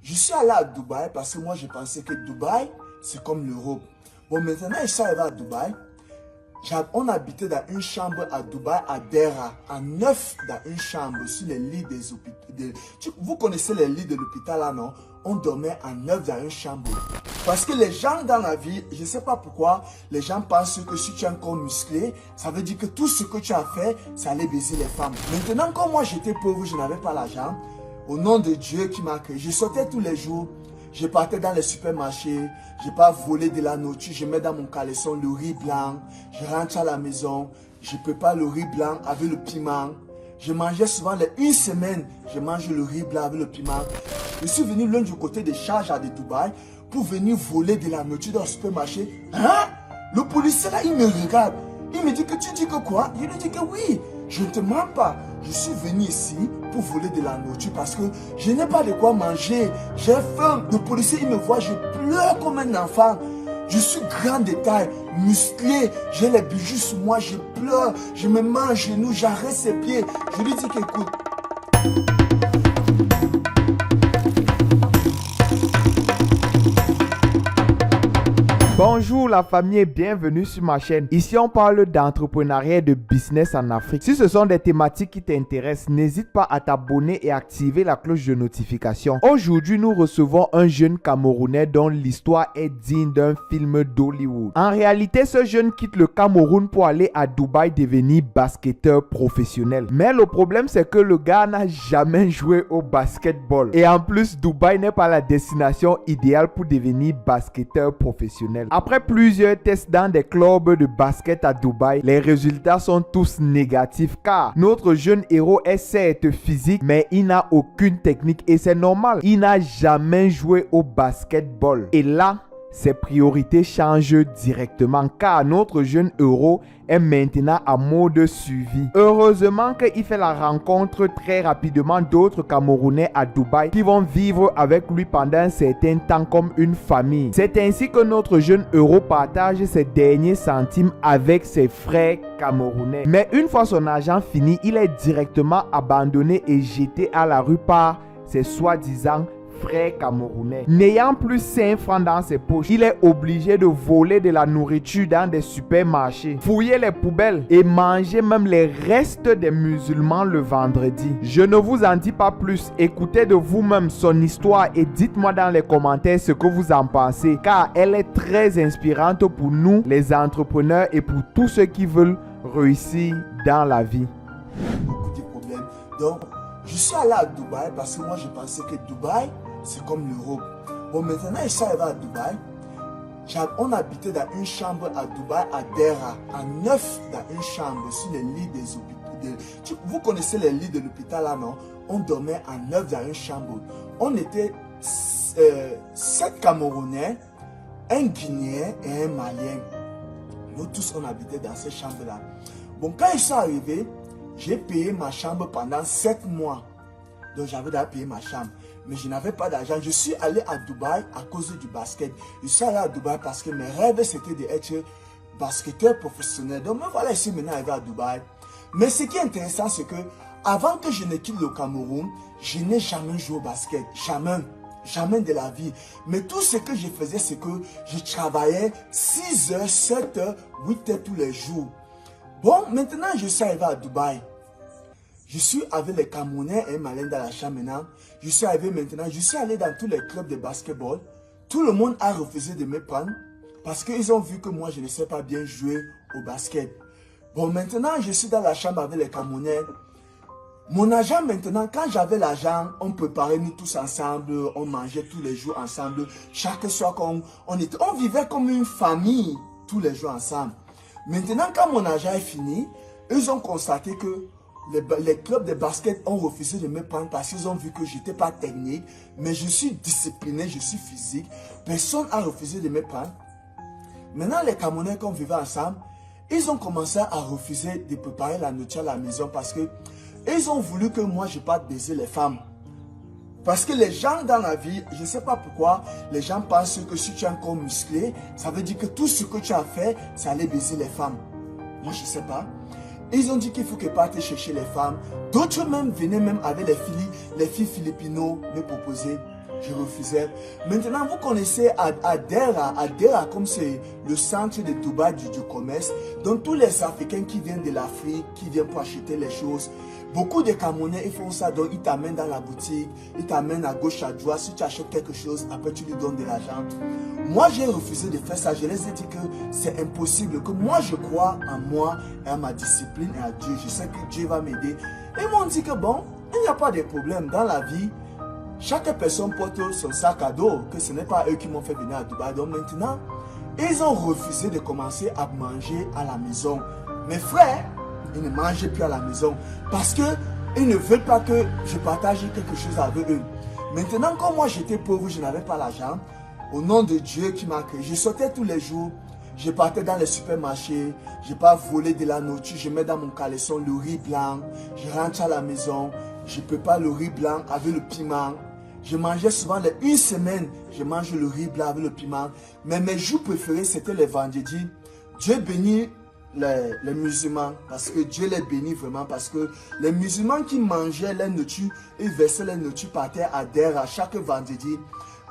Je suis allé à Dubaï parce que moi, je pensais que Dubaï, c'est comme l'Europe. Bon, maintenant, je suis arrivé à Dubaï. On habitait dans une chambre à Dubaï, à Dera, à 9 dans une chambre, sur les lits des hôpitaux. Vous connaissez les lits de l'hôpital là, non? On dormait à 9 dans une chambre. Parce que les gens dans la vie, je ne sais pas pourquoi, les gens pensent que si tu es un corps musclé, ça veut dire que tout ce que tu as fait, ça allait baiser les femmes. Maintenant, quand moi j'étais pauvre, je n'avais pas l'argent, au nom de Dieu qui m'a créé, je sortais tous les jours. Je partais dans les supermarchés, je pas volé de la nourriture, je mets dans mon caleçon le riz blanc, je rentre à la maison, je prépare le riz blanc avec le piment. Je mangeais souvent une semaine, je mange le riz blanc avec le piment. Je suis venu l'un du côté de Sharjah de Dubaï pour venir voler de la nourriture dans le supermarché. Hein? Le policier là, il me regarde. Il me dit que tu dis que quoi? Je lui dis que oui, je ne te mens pas. Je suis venu ici pour voler de la nourriture parce que je n'ai pas de quoi manger. J'ai faim. Le policier, il me voit, je pleure comme un enfant. Je suis grand de taille, musclé. J'ai les bijoux sur moi, je pleure. Je me mets à genoux, j'arrête ses pieds. Je lui dis qu'écoute. Bonjour la famille et bienvenue sur ma chaîne. Ici on parle d'entrepreneuriat et de business en Afrique. Si ce sont des thématiques qui t'intéressent, n'hésite pas à t'abonner et activer la cloche de notification. Aujourd'hui nous recevons un jeune Camerounais dont l'histoire est digne d'un film d'Hollywood. En réalité ce jeune quitte le Cameroun pour aller à Dubaï devenir basketteur professionnel. Mais le problème c'est que le gars n'a jamais joué au basketball. Et en plus Dubaï n'est pas la destination idéale pour devenir basketteur professionnel. Après plusieurs tests dans des clubs de basket à Dubaï, les résultats sont tous négatifs car notre jeune héros est certes physique mais il n'a aucune technique et c'est normal. Il n'a jamais joué au basketball. Et là, ses priorités changent directement car notre jeune héros est maintenant en mode suivi. Heureusement qu'il fait la rencontre très rapidement d'autres Camerounais à Dubaï qui vont vivre avec lui pendant un certain temps comme une famille. C'est ainsi que notre jeune héros partage ses derniers centimes avec ses frères camerounais. Mais une fois son argent fini, il est directement abandonné et jeté à la rue par ses soi-disant frère camerounais. N'ayant plus 5 francs dans ses poches, il est obligé de voler de la nourriture dans des supermarchés, fouiller les poubelles et manger même les restes des musulmans le vendredi. Je ne vous en dis pas plus, écoutez de vous-même son histoire et dites-moi dans les commentaires ce que vous en pensez car elle est très inspirante pour nous les entrepreneurs et pour tous ceux qui veulent réussir dans la vie. Beaucoup de problèmes. Donc, je suis allé à Dubaï parce que moi je pensais que Dubaï c'est comme l'Europe. Bon, maintenant je suis arrivé à Dubaï. On habitait dans une chambre à Dubaï, à Dera, à 9 dans une chambre, sur les lits des hôpitaux. Vous connaissez les lits de l'hôpital là, non? On dormait à 9 dans une chambre. On était 7 Camerounais, un Guinéen et un Malien. Nous tous on habitait dans ces chambres-là. Bon, quand je suis arrivé, j'ai payé ma chambre pendant 7 mois. Donc j'avais déjà payé ma chambre. Mais je n'avais pas d'argent. Je suis allé à Dubaï à cause du basket. Je suis allé à Dubaï parce que mes rêves c'était d'être basketteur professionnel. Donc me voilà ici maintenant arrivé à Dubaï. Mais ce qui est intéressant c'est que avant que je ne quitte le Cameroun, je n'ai jamais joué au basket. Jamais. Jamais de la vie. Mais tout ce que je faisais c'est que je travaillais 6 heures, 7 heures, 8 heures tous les jours. Bon, maintenant je suis arrivé à Dubaï. Je suis avec les Camerounais et Maliens dans la chambre maintenant. Je suis arrivé maintenant, je suis allé dans tous les clubs de basketball. Tout le monde a refusé de me prendre parce qu'ils ont vu que moi je ne sais pas bien jouer au basket. Bon, maintenant je suis dans la chambre avec les Camerounais. Mon argent maintenant, quand j'avais l'argent, on préparait nous tous ensemble, on mangeait tous les jours ensemble. Chaque soir, on vivait comme une famille tous les jours ensemble. Maintenant, quand mon argent est fini, ils ont constaté que les clubs de basket ont refusé de me prendre parce qu'ils ont vu que je n'étais pas technique, mais je suis discipliné, je suis physique. Personne n'a refusé de me prendre. Maintenant, les Camerounais qu'on vivait ensemble, ils ont commencé à refuser de préparer la nourriture à la maison parce que ils ont voulu que moi je parte baiser les femmes. Parce que les gens dans la vie, je ne sais pas pourquoi, les gens pensent que si tu es un corps musclé, ça veut dire que tout ce que tu as fait, ça allait baiser les femmes. Moi je ne sais pas. Ils ont dit qu'il faut que parte chercher les femmes. D'autres même venaient même avec les filles philippinos me proposer. Je refusais. Maintenant, vous connaissez Adera. Adera, comme c'est le centre de Dubaï du commerce. Donc, tous les Africains qui viennent de l'Afrique, qui viennent pour acheter les choses, beaucoup de Camerounais, ils font ça. Donc, ils t'amènent dans la boutique, ils t'amènent à gauche, à droite. Si tu achètes quelque chose, après, tu lui donnes de l'argent. Moi, j'ai refusé de faire ça. Je les ai dit que c'est impossible. Que moi, je crois en moi et à ma discipline et à Dieu. Je sais que Dieu va m'aider. Et ils m'ont dit que bon, il n'y a pas de problème dans la vie. Chaque personne porte son sac à dos, que ce n'est pas eux qui m'ont fait venir à Dubaï. Donc maintenant, ils ont refusé de commencer à manger à la maison. Mes frères, ils ne mangeaient plus à la maison parce qu'ils ne veulent pas que je partage quelque chose avec eux. Maintenant, comme moi j'étais pauvre, je n'avais pas l'argent, au nom de Dieu qui m'a créé, je sortais tous les jours, je partais dans les supermarchés, je n'ai pas volé de la nourriture, je mets dans mon caleçon le riz blanc, je rentre à la maison, je prépare le riz blanc avec le piment. Je mangeais souvent une semaine, je mange le riz blanc avec le piment. Mais mes jours préférés, c'était les vendredis. Dieu bénit les musulmans, parce que Dieu les bénit vraiment, parce que les musulmans qui mangeaient les nourritures, ils versaient les nourritures par terre à Dera chaque vendredi.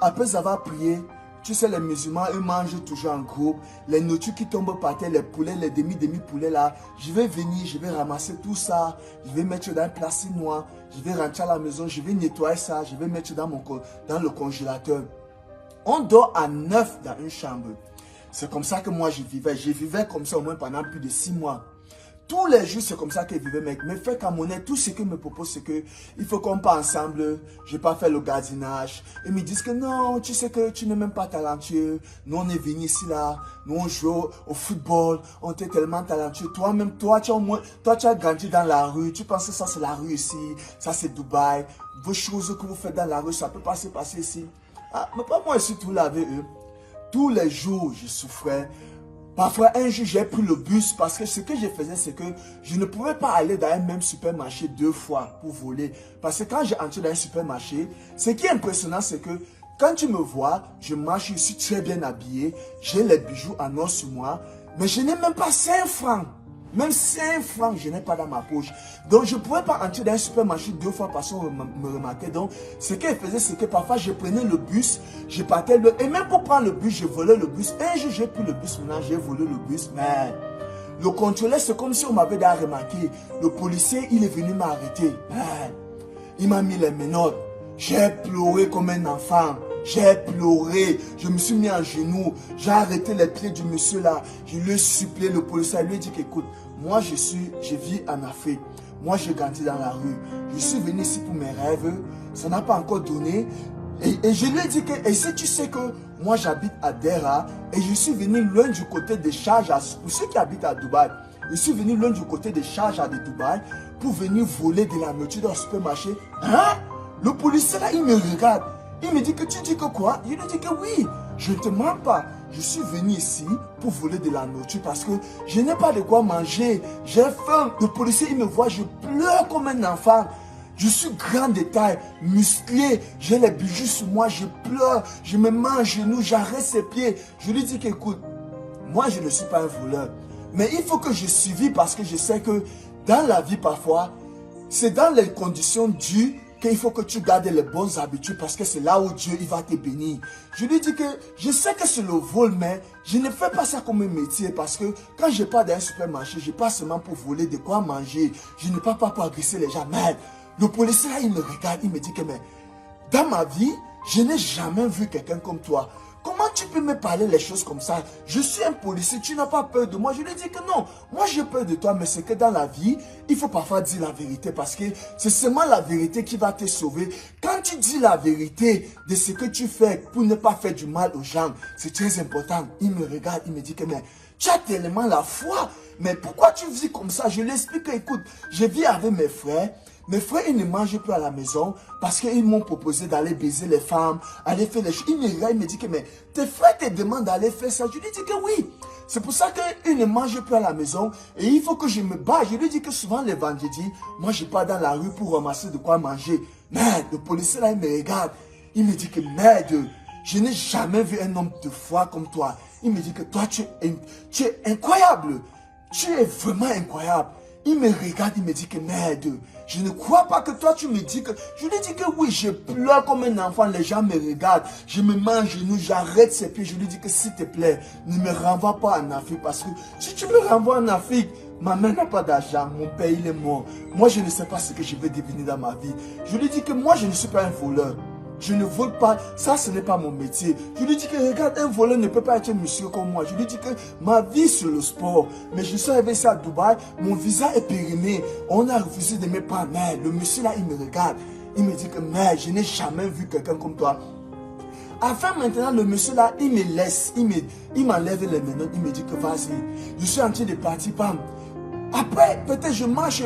Après avoir prié, tu sais, les musulmans, ils mangent toujours en groupe. Les nourritures qui tombent par terre, les poulets, les demi-poulets là, je vais venir, je vais ramasser tout ça, je vais mettre dans un plastique noir, je vais rentrer à la maison, je vais nettoyer ça, je vais mettre dans le congélateur. On dort à 9 dans une chambre. C'est comme ça que moi je vivais. Je vivais comme ça au moins pendant plus de 6 mois. Tous les jours, c'est comme ça que je vivais, mec. Mes frères camerounais, tout ce qu'ils me proposent, c'est que il faut qu'on parte ensemble. Je vais pas faire le gardinage. Ils me disent que non, tu sais que tu n'es même pas talentueux. Nous, on est venus ici, là. Nous, on joue au football. On était tellement talentueux. Toi-même, toi, tu as grandi dans la rue. Tu penses que ça, c'est la rue ici. Ça, c'est Dubaï. Vos choses que vous faites dans la rue, ça peut pas se passer ici. Ah, mais pas moi ici, tout là avec eux. Tous les jours, je souffrais. Parfois, un jour, j'ai pris le bus parce que ce que je faisais, c'est que je ne pouvais pas aller dans un même supermarché 2 fois pour voler. Parce que quand j'entre dans un supermarché, ce qui est impressionnant, c'est que quand tu me vois, je marche, je suis très bien habillé, j'ai les bijoux en or sur moi, mais je n'ai même pas 5 francs. Même 5 francs, je n'ai pas dans ma poche. Donc, je ne pouvais pas entrer dans un supermarché 2 fois parce qu'on me remarquait. Donc, ce qu'elle faisait, c'est que parfois, je prenais le bus, je partais, et même pour prendre le bus, je volais le bus. Un jour, j'ai pris le bus, maintenant, j'ai volé le bus. Mais le contrôleur, c'est comme si on m'avait déjà remarqué. Le policier, il est venu m'arrêter. Il m'a mis les menottes. J'ai pleuré comme un enfant. J'ai pleuré, je me suis mis à genoux, j'ai arrêté les pieds du monsieur là, je lui ai supplié, le policier lui a dit qu'écoute, moi je vis en Afrique, moi j'ai grandi dans la rue, je suis venu ici pour mes rêves, ça n'a pas encore donné, et je lui ai dit que, et si tu sais que moi j'habite à Dera, et je suis venu loin du côté des Sharjah, pour ceux qui habitent à Dubaï, je suis venu loin du côté des Sharjah de Dubaï, pour venir voler de la nourriture dans le supermarché, hein? Le policier là, il me regarde. Il me dit que tu dis que quoi? Je lui dis que oui, je ne te mens pas. Je suis venu ici pour voler de la nourriture parce que je n'ai pas de quoi manger. J'ai faim. Le policier, il me voit, je pleure comme un enfant. Je suis grand de taille, musclé. J'ai les bijoux sur moi, je pleure. Je me mets à genoux, j'arrête ses pieds. Je lui dis qu'écoute, moi je ne suis pas un voleur. Mais il faut que je suive parce que je sais que dans la vie parfois, c'est dans les conditions dures qu'il faut que tu gardes les bonnes habitudes parce que c'est là où Dieu il va te bénir. Je lui dis que je sais que c'est le vol, mais je ne fais pas ça comme un métier parce que quand je pars dans un supermarché, je pars seulement pour voler de quoi manger. Je ne pars pas pour agresser les gens. Mais le policier là, il me regarde, il me dit que mais dans ma vie, je n'ai jamais vu quelqu'un comme toi. Comment tu peux me parler les choses comme ça? Je suis un policier, tu n'as pas peur de moi. Je lui dis que non, moi j'ai peur de toi, mais c'est que dans la vie, il faut parfois dire la vérité parce que c'est seulement la vérité qui va te sauver. Quand tu dis la vérité de ce que tu fais pour ne pas faire du mal aux gens, c'est très important. Il me regarde, il me dit que mais tu as tellement la foi, mais pourquoi tu vis comme ça? Je lui explique, écoute, je vis avec mes frères. Mes frères, ils ne mangent plus à la maison parce qu'ils m'ont proposé d'aller baiser les femmes, aller faire les choses. Il me regarde, il me dit que mais tes frères te demandent d'aller faire ça. Je lui dis que oui. C'est pour ça qu'ils ne mangent plus à la maison et il faut que je me bats. Je lui dis que souvent les vendredis, moi je pars dans la rue pour ramasser de quoi manger. Mais le policier là, il me regarde. Il me dit que merde, je n'ai jamais vu un homme de foi comme toi. Il me dit que toi, tu es incroyable. Tu es vraiment incroyable. Il me regarde, il me dit que merde, je ne crois pas que toi tu me dis que... Je lui dis que oui, je pleure comme un enfant, les gens me regardent, je me mets en genoux, j'arrête ses pieds, je lui dis que s'il te plaît, ne me renvoie pas en Afrique parce que si tu me renvoies en Afrique, ma mère n'a pas d'argent, mon père il est mort. Moi je ne sais pas ce que je vais devenir dans ma vie. Je lui dis que moi je ne suis pas un voleur. Je ne vole pas, ça ce n'est pas mon métier. Je lui dis que regarde, un voleur ne peut pas être un monsieur comme moi. Je lui dis que ma vie c'est le sport. Mais je suis arrivé ici à Dubaï, mon visa est périmé. On a refusé de me prendre. Mais le monsieur là, il me regarde. Il me dit que mais je n'ai jamais vu quelqu'un comme toi. Enfin maintenant, le monsieur là, il me laisse. Il m'enlève les menottes. Il me dit que vas-y. Je suis en train de partir, pam. Après, peut-être je marche.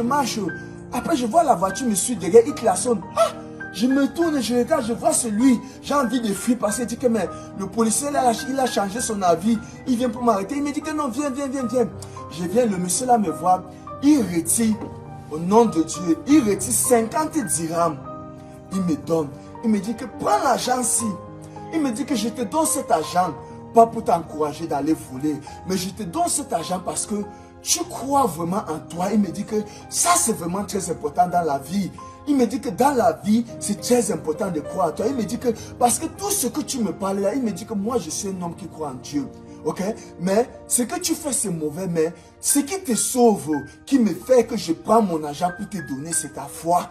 Après, je vois la voiture me suit derrière, il klaxonne. Ah! Je me tourne, je regarde, je vois celui. J'ai envie de fuir parce qu'il dit que mais, le policier là, il a changé son avis. Il vient pour m'arrêter. Il me dit que non, viens. Je viens, le monsieur là me voit. Il retire, au nom de Dieu, il retire 50 dirhams. Il me donne. Il me dit que prends l'argent-ci. Il me dit que je te donne cet argent, pas pour t'encourager d'aller voler, mais je te donne cet argent parce que tu crois vraiment en toi. Il me dit que ça c'est vraiment très important dans la vie. Il me dit que dans la vie, c'est très important de croire en toi. Il me dit que, parce que tout ce que tu me parles là, il me dit que moi, je suis un homme qui croit en Dieu. Ok? Mais ce que tu fais, c'est mauvais. Mais ce qui te sauve, qui me fait que je prends mon argent pour te donner, c'est ta foi.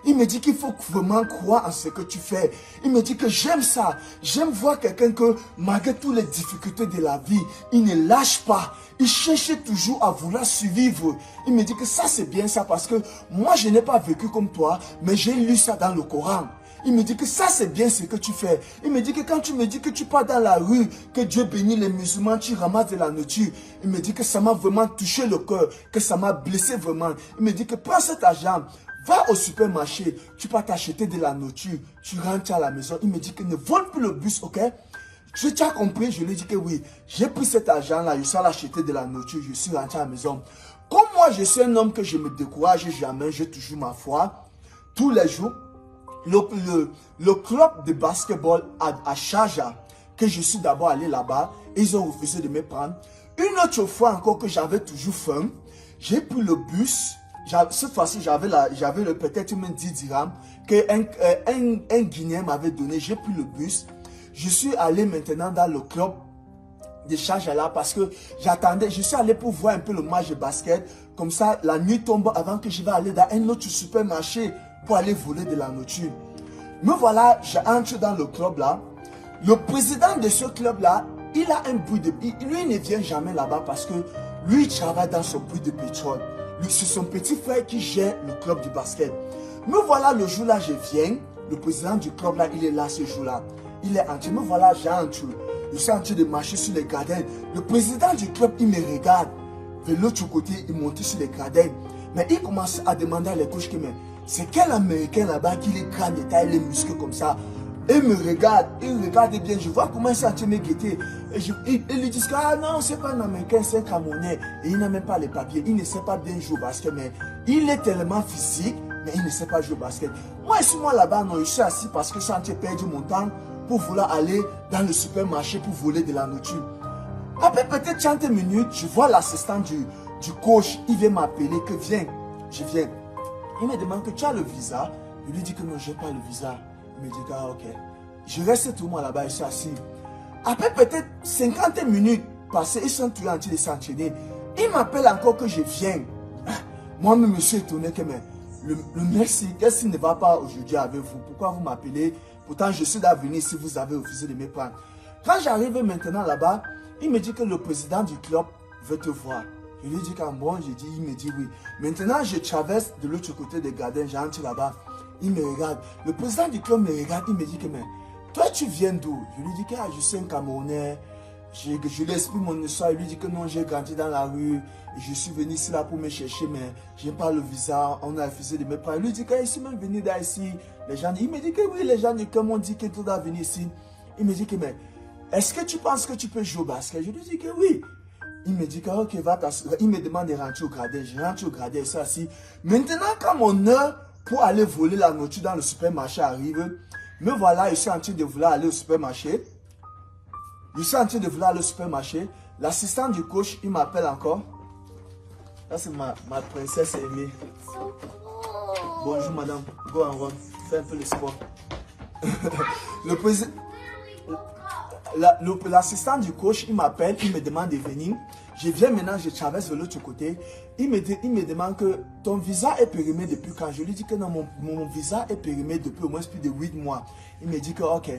Il me dit qu'il faut vraiment croire en ce que tu fais. Il me dit que j'aime ça. J'aime voir quelqu'un que, malgré toutes les difficultés de la vie, il ne lâche pas. Il cherche toujours à vouloir survivre. Il me dit que ça, c'est bien ça parce que moi, je n'ai pas vécu comme toi, mais j'ai lu ça dans le Coran. Il me dit que ça, c'est bien ce que tu fais. Il me dit que quand tu me dis que tu pars dans la rue, que Dieu bénit les musulmans, tu ramasses de la nourriture. Il me dit que ça m'a vraiment touché le cœur, que ça m'a blessé vraiment. Il me dit que prends cet argent. Va au supermarché, tu peux t'acheter de la nourriture, tu rentres à la maison. Il me dit que ne vole plus le bus, ok? Tu as compris? Je lui ai dit que oui. J'ai pris cet argent-là, je suis allé acheter de la nourriture, je suis rentré à la maison. Comme moi, je suis un homme que je me décourage jamais, j'ai toujours ma foi. Tous les jours, le club de basketball à Sharjah, que je suis d'abord allé là-bas, ils ont refusé de me prendre. Une autre fois encore que j'avais toujours faim, j'ai pris le bus. Cette fois-ci, j'avais peut-être même 10 dirhams qu'un Guinéen m'avait donné. J'ai pris le bus. Je suis allé maintenant dans le club de Sharjah là parce que j'attendais. Je suis allé pour voir un peu le match de basket. Comme ça, la nuit tombe avant que je vais aller dans un autre supermarché pour aller voler de la nourriture. Me voilà, j'entre dans le club là. Le président de ce club là, il a un bruit de... Lui, il ne vient jamais là-bas parce que lui, il travaille dans son bruit de pétrole. C'est son petit frère qui gère le club du basket. Me voilà le jour là, je viens. Le président du club là, il est là ce jour là. Il est entré. Me voilà, j'entre. Je suis en train de marcher sur les gradins. Le président du club, il me regarde. De l'autre côté, il monte sur les gradins. Mais il commence à demander à les coachs que c'est quel Américain là-bas qui les crâne et taille les muscles comme ça. Et il me regarde, il regarde bien, je vois comment il s'est en train de me guetter. Et ils lui disent que ah non, c'est pas un Américain, c'est un Camerounais. Et il n'a même pas les papiers, il ne sait pas bien jouer au basket, mais il est tellement physique, mais il ne sait pas jouer au basket. Moi, ici, moi là-bas, non, je suis assis parce que je suis en train de perdre mon temps pour vouloir aller dans le supermarché pour voler de la nourriture. Après peut-être 30 minutes, je vois l'assistant du coach, il vient m'appeler que viens, je viens. Il me demande que tu as le visa. Je lui dis que non, je n'ai pas le visa. Il me dit que ah, ok. Je reste tout le monde là-bas, je suis assis. Après peut-être 50 minutes passées, ils sont tous en train de s'entraîner. Il m'appelle encore que je viens. Moi-même, je suis étonné que mais, le merci, qu'est-ce qui ne va pas aujourd'hui avec vous? Pourquoi vous m'appelez? Pourtant, je suis d'avenir si vous avez refusé de me prendre. Quand j'arrive maintenant là-bas, il me dit que le président du club veut te voir. Je lui dis qu'en bon, il me dit oui. Maintenant, je traverse de l'autre côté des gardens, j'entre là-bas. Il me regarde. Le président du club me regarde, il me dit que mais toi tu viens d'où? Je lui dis que ah, je suis un Camerounais. Je lui explique mon histoire. Il lui dit que non, j'ai grandi dans la rue. Je suis venu ici là pour me chercher, mais je n'ai pas le visa. On a refusé de me prendre. Il lui dit que je suis même venu d'ici. Les gens, il me dit que oui, les gens du club m'ont dit que tu dois venir ici. Il me dit que mais est-ce que tu penses que tu peux jouer au basket? Je lui dis que oui. Il me dit que ok, va t'asseoir. Il me demande de rentrer au gradin. Je rentre au gradin, ça assis. Maintenant, quand mon heure pour aller voler la nourriture dans le supermarché arrive, me voilà, je suis en train de vouloir aller au supermarché. Je suis en train de vouloir aller au supermarché. L'assistant du coach, il m'appelle encore. Ça, c'est ma princesse aimée. Bonjour, madame. Go en run. Fais un peu le sport. Le président... L'assistant du coach, il m'appelle, il me demande de venir. Je viens maintenant, je traverse de l'autre côté. Il me demande que ton visa est périmé depuis quand? Je lui dis que non, mon visa est périmé depuis au moins plus de 8 mois. Il me dit que ok.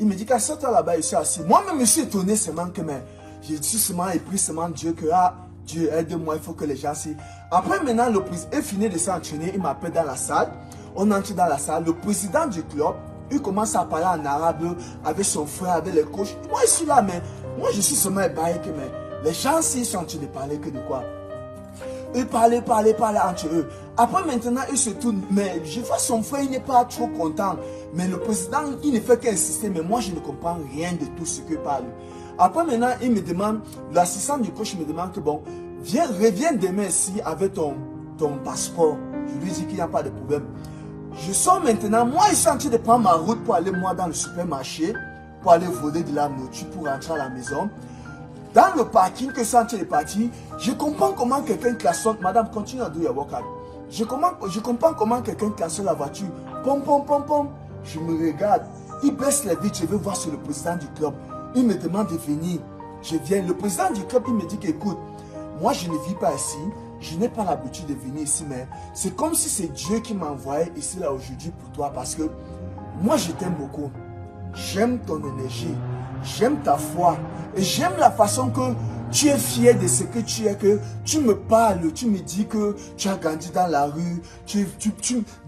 Il me dit qu'à ce temps là-bas, je suis assis. Moi-même, je suis étonné seulement que je suis seulement épris seulement Dieu que Dieu aide-moi, il faut que les gens s'y. Après maintenant, le président est fini de s'entraîner, il m'appelle dans la salle. On entre dans la salle. Le président du club, il commence à parler en arabe avec son frère, avec les coachs. Moi, je suis là, mais moi, je suis seulement ébahi que les gens, s'ils sont en train de parler que de quoi? Ils parlaient entre eux. Après, maintenant, ils se tournent. Mais je vois son frère, il n'est pas trop content. Mais le président, il ne fait qu'insister. Mais moi, je ne comprends rien de tout ce qu'il parle. Après, maintenant, il me demande, l'assistant du coach me demande que bon, reviens demain ici avec ton passeport. Je lui dis qu'il n'y a pas de problème. Je sors maintenant, moi je suis en train de prendre ma route pour aller moi dans le supermarché, pour aller voler de la nourriture pour rentrer à la maison. Dans le parking que je suis en train de partir, je comprends comment quelqu'un klaxonne. Madame, continue à do your workout. Je comprends comment quelqu'un klaxonne la voiture. Pom, pom, pom, pom. Je me regarde. Il baisse les vitres, je veux voir sur le président du club. Il me demande de venir. Je viens. Le président du club, il me dit qu'écoute, moi je ne vis pas ici. Je n'ai pas l'habitude de venir ici, mais c'est comme si c'est Dieu qui m'a envoyé ici là aujourd'hui pour toi, parce que moi je t'aime beaucoup. J'aime ton énergie, j'aime ta foi et j'aime la façon que tu es fier de ce que tu es, que tu me parles, tu me dis que tu as grandi dans la rue,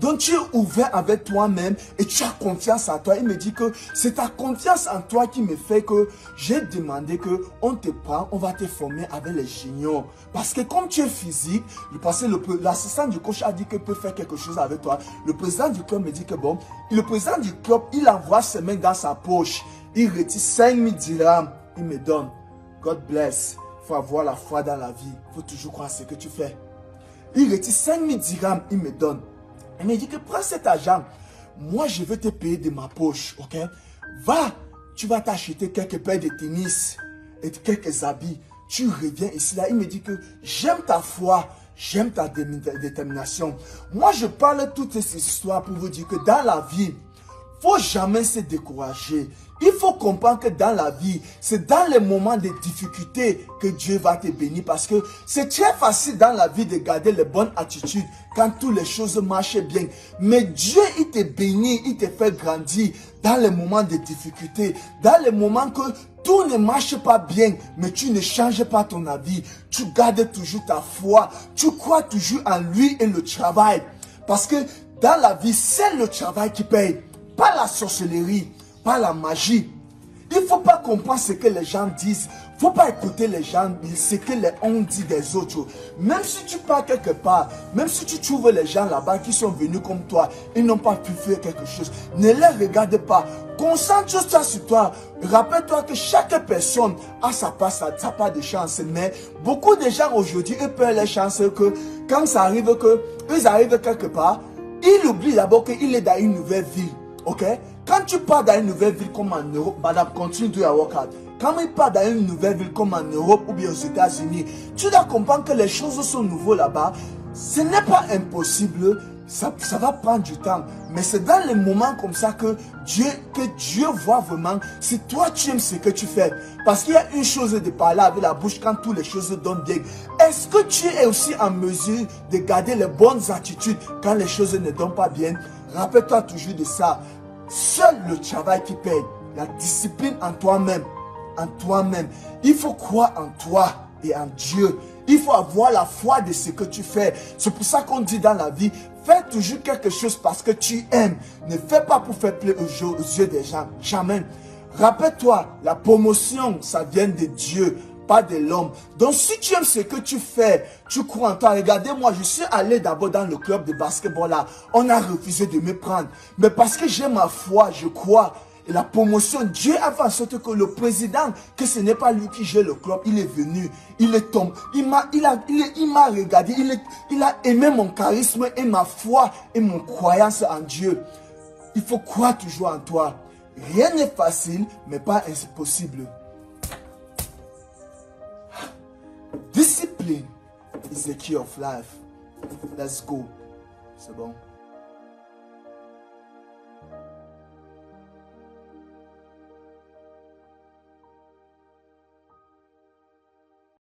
donc tu es ouvert avec toi-même et tu as confiance en toi. Il me dit que c'est ta confiance en toi qui me fait que j'ai demandé que on te prend, on va te former avec les juniors. Parce que comme tu es physique, l'assistant du coach a dit qu'il peut faire quelque chose avec toi. Le président du club me dit que bon, le président du club, il envoie ses mains dans sa poche, il retire 5000 dirhams, il me donne. God bless. Il faut avoir la foi dans la vie. Il faut toujours croire ce que tu fais. Il retire 5000 dirhams, il me donne. Il me dit que prends cet argent. Moi, je vais te payer de ma poche. Ok? Va, tu vas t'acheter quelques paires de tennis et quelques habits. Tu reviens ici là. Il me dit que j'aime ta foi. J'aime ta détermination. Moi, je parle toutes ces histoires pour vous dire que dans la vie, il ne faut jamais se décourager. Il faut comprendre que dans la vie, c'est dans les moments de difficulté que Dieu va te bénir. Parce que c'est très facile dans la vie de garder les bonnes attitudes quand toutes les choses marchent bien. Mais Dieu, il te bénit, il te fait grandir dans les moments de difficulté. Dans les moments que tout ne marche pas bien, mais tu ne changes pas ton avis. Tu gardes toujours ta foi. Tu crois toujours en lui et le travail. Parce que dans la vie, c'est le travail qui paye. Pas la sorcellerie, pas la magie. Il ne faut pas comprendre ce que les gens disent. Il ne faut pas écouter les gens, ce que on dit des autres. Même si tu pars quelque part, même si tu trouves les gens là-bas qui sont venus comme toi, ils n'ont pas pu faire quelque chose. Ne les regarde pas. Concentre-toi sur toi. Rappelle-toi que chaque personne a sa part de chance. Mais beaucoup de gens aujourd'hui, ils perdent les chances que quand ça arrive, ils arrivent quelque part, ils oublient d'abord qu'il est dans une nouvelle ville. Ok? Quand tu pars dans une nouvelle ville comme en Europe, madame, continue de workout. Quand il part dans une nouvelle ville comme en Europe ou bien aux États-Unis, tu dois comprendre que les choses sont nouvelles là-bas. Ce n'est pas impossible. Ça va prendre du temps. Mais c'est dans les moments comme ça que Dieu voit vraiment si toi tu aimes ce que tu fais. Parce qu'il y a une chose de parler avec la bouche quand toutes les choses donnent bien. Est-ce que tu es aussi en mesure de garder les bonnes attitudes quand les choses ne donnent pas bien? Rappelle-toi toujours de ça. Seul le travail qui paye. La discipline en toi-même. En toi-même. Il faut croire en toi et en Dieu. Il faut avoir la foi de ce que tu fais. C'est pour ça qu'on dit dans la vie, fais toujours quelque chose parce que tu aimes. Ne fais pas pour faire plaisir aux yeux des gens. Jamais. Rappelle-toi, la promotion, ça vient de Dieu, pas de l'homme. Donc si tu aimes ce que tu fais, tu crois en toi. Regardez-moi, je suis allé d'abord dans le club de basketball là. On a refusé de me prendre. Mais parce que j'ai ma foi, je crois. Et la promotion, Dieu a fait en sorte que le président, que ce n'est pas lui qui gère le club, il est venu, il est tombé, il m'a regardé, il a aimé mon charisme et ma foi et mon croyance en Dieu. Il faut croire toujours en toi. Rien n'est facile, mais pas impossible. Discipline is the key of life. Let's go. C'est bon.